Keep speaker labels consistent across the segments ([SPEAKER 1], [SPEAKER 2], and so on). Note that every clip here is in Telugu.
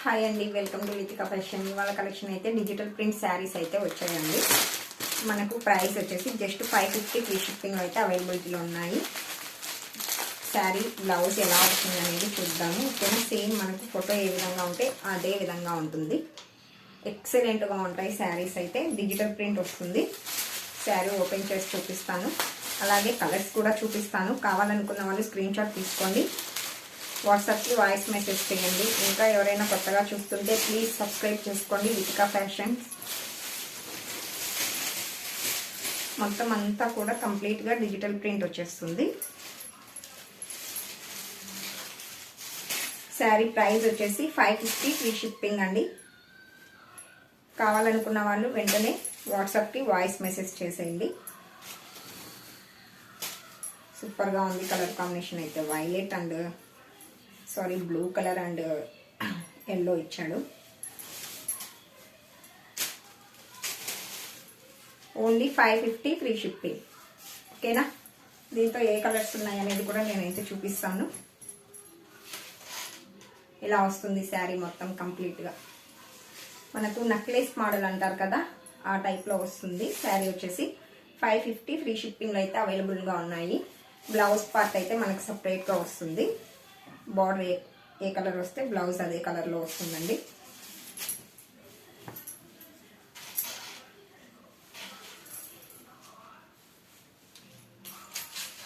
[SPEAKER 1] హాయ్ అండి, వెల్కమ్ టు లితికా ఫ్యాషన్. ఇవాళ కలెక్షన్ అయితే డిజిటల్ ప్రింట్ శారీస్ అయితే వచ్చాయండి. మనకు ప్రైస్ వచ్చేసి జస్ట్ 550 ఫ్రీ షిప్పింగ్ అయితే అవైలబిలిటీలో ఉన్నాయి. శారీ బ్లౌజ్ ఎలా వస్తుంది అనేది చూద్దాము. ఓకేనా, సేమ్ మనకు ఫోటో ఏ విధంగా ఉంటే అదే విధంగా ఉంటుంది. ఎక్సలెంట్గా ఉంటాయి శారీస్ అయితే. డిజిటల్ ప్రింట్ వస్తుంది. శారీ ఓపెన్ చేసి చూపిస్తాను, అలాగే కలర్స్ కూడా చూపిస్తాను. కావాలనుకున్న వాళ్ళు స్క్రీన్ షాట్ తీసుకోండి, వాట్సాప్కి వాయిస్ మెసేజ్ చేయండి. ఇంకా ఎవరైనా కొత్తగా చూస్తుంటే ప్లీజ్ సబ్స్క్రైబ్ చేసుకోండి లితికా ఫ్యాషన్స్. మొత్తం అంతా కూడా కంప్లీట్గా డిజిటల్ ప్రింట్ వచ్చేస్తుంది. శారీ ప్రైస్ వచ్చేసి 550 ఫ్రీ షిప్పింగ్ అండి. కావాలనుకున్న వాళ్ళు వెంటనే వాట్సాప్కి వాయిస్ మెసేజ్ చేసేయండి. సూపర్గా ఉంది కలర్ కాంబినేషన్ అయితే. Violet and blue colour and yellow ఇచ్చాడు. Only 550 free shipping. ఓకేనా, దీంతో ఏ కలర్స్ ఉన్నాయి అనేది కూడా నేనైతే చూపిస్తాను. ఇలా వస్తుంది శారీ మొత్తం కంప్లీట్గా. మనకు నెక్లెస్ మోడల్ అంటారు కదా, ఆ టైప్లో వస్తుంది. శారీ వచ్చేసి 550 ఫ్రీ షిప్పింగ్లో అయితే అవైలబుల్గా ఉన్నాయి. బ్లౌజ్ పార్ట్ అయితే మనకు సపరేట్గా వస్తుంది. బార్డర్ ఏ కలర్ వస్తే బ్లౌజ్ అదే కలర్లో వస్తుందండి.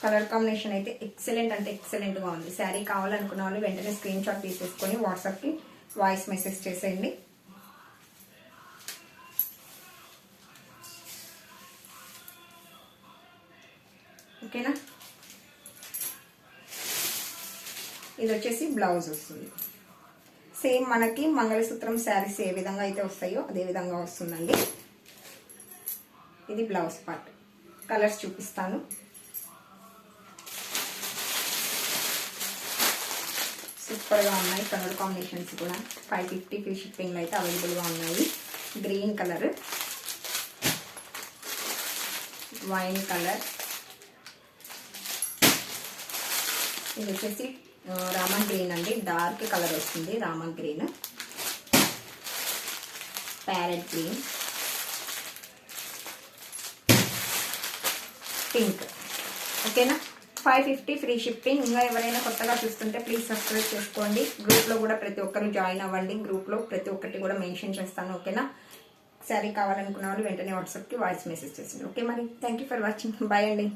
[SPEAKER 1] కలర్ కాంబినేషన్ అయితే ఎక్సలెంట్ అంటే ఎక్సలెంట్గా ఉంది. శారీ కావాలనుకున్న వాళ్ళు వెంటనే స్క్రీన్ షాట్ తీసేసుకొని వాట్సాప్కి వాయిస్ మెసేజ్ చేసేయండి. ఓకేనా, ఇది వచ్చేసి బ్లౌజ్ వస్తుంది. సేమ్ మనకి మంగళసూత్రం శారీస్ ఏ విధంగా అయితే వస్తాయో అదే విధంగా వస్తుందండి. ఇది బ్లౌజ్ పార్ట్. కలర్స్ చూపిస్తాను. సూపర్గా ఉన్నాయి కలర్ కాంబినేషన్స్ కూడా. 550 ఫ్రీ షిప్పింగ్లో అయితే అవైలబుల్గా ఉన్నాయి. గ్రీన్ కలర్, వైన్ కలర్, ఇది వచ్చేసి రామన్ గ్రీన్ అండి. డార్క్ కలర్ వస్తుంది. Raman green, parrot green, pink. ఓకేనా, 550 ఫ్రీ షిప్పింగ్. ఇంకా ఎవరైనా కొత్తగా చూస్తుంటే ప్లీజ్ సబ్స్క్రైబ్ చేసుకోండి. గ్రూప్లో కూడా ప్రతి ఒక్కరు జాయిన్ అవ్వండి. గ్రూప్లో ప్రతి ఒక్కటి కూడా మెన్షన్ చేస్తాను. ఓకేనా, శారీ కావాలనుకున్న వాళ్ళు వెంటనే వాట్సాప్కి వాయిస్ మెసేజ్ చేసింది. ఓకే, మరి thank you for watching. Bye అండి.